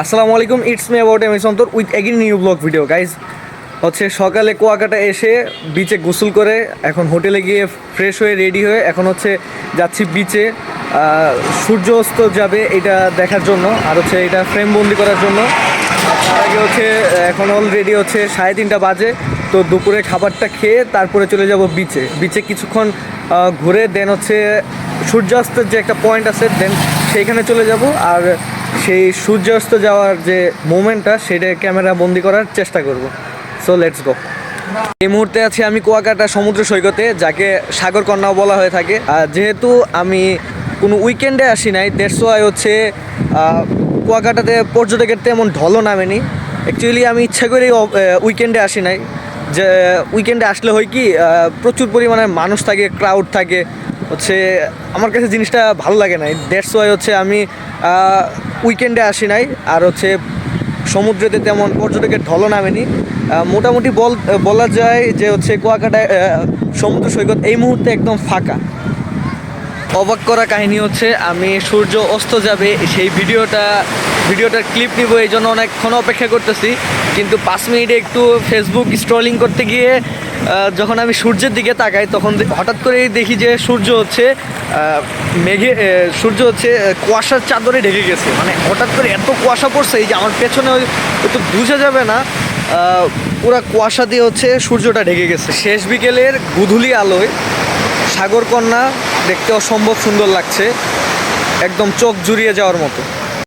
আসসালামু আলাইকুম, it's me about M S Antor with again new vlog video guys. হচ্ছে সকালে কুয়াকাটা এসে বিচে গোসল করে এখন হোটেলে গিয়ে ফ্রেশ হয়ে রেডি হয়ে এখন হচ্ছে যাচ্ছি বিচে। সূর্য অস্ত যাবে এটা দেখার জন্য, আর হচ্ছে এটা ফ্রেম বন্দি করার জন্য। তার আগে হচ্ছে এখন অলরেডি হচ্ছে 3:30 বাজে, তো দুপুরে খাবারটা খেয়ে তারপরে চলে যাব বিচে। বিচে কিছুক্ষণ ঘুরে দেন হচ্ছে সূর্যাস্তের যে একটা পয়েন্ট আছে দেন সেইখানে চলে যাব, আর সেই সূর্যাস্ত যাওয়ার যে মোমেন্টটা সেটা ক্যামেরা বন্দি করার চেষ্টা করব। So let's go. এই মুহূর্তে আছি আমি কুয়াকাটা সমুদ্র সৈকতে, যাকে সাগরকন্যাও বলা হয়ে থাকে। যেহেতু আমি কোনো উইকেন্ডে আসি নাই, দ্যাটস ওয়াই হচ্ছে কুয়াকাটাতে পর্যটকের তেমন ঢলও নামেনি। অ্যাকচুয়ালি আমি ইচ্ছা করেই উইকেন্ডে আসি নাই। যে উইকেন্ডে আসলে হয় কি, প্রচুর পরিমাণে মানুষ থাকে, ক্রাউড থাকে, হচ্ছে আমার কাছে জিনিসটা ভালো লাগে না। দ্যাটস ওয়াই হচ্ছে আমি উইকেন্ডে আসি নাই। আর হচ্ছে সমুদ্রেতে তেমন পর্যটকের ঢলও নামেনি। মোটামুটি বলা যায় যে হচ্ছে কুয়াকাটায় সমুদ্র সৈকত এই মুহূর্তে একদম ফাঁকা। অবাক করা কাহিনী হচ্ছে, আমি সূর্য অস্ত যাবে সেই ভিডিওটার ক্লিপ নিব, এই জন্য অনেকক্ষণ অপেক্ষা করতেছি। কিন্তু 5 মিনিটে একটু ফেসবুক স্ক্রলিং করতে গিয়ে যখন আমি সূর্যের দিকে তাকাই, তখন হঠাৎ করেই দেখি যে সূর্য হচ্ছে কুয়াশার চাদরে ঢেকে গেছে। মানে হঠাৎ করে এত কুয়াশা পড়ছে এই যে আমার পেছনে তো বোঝা যাবে না, পুরা কুয়াশা দিয়ে হচ্ছে সূর্যটা ঢেকে গেছে। শেষ বিকেলের গোধূলি আলোয় সাগরকন্যা দেখতে অসম্ভব সুন্দর লাগছে, একদম চোখ জুড়িয়ে যাওয়ার মতো।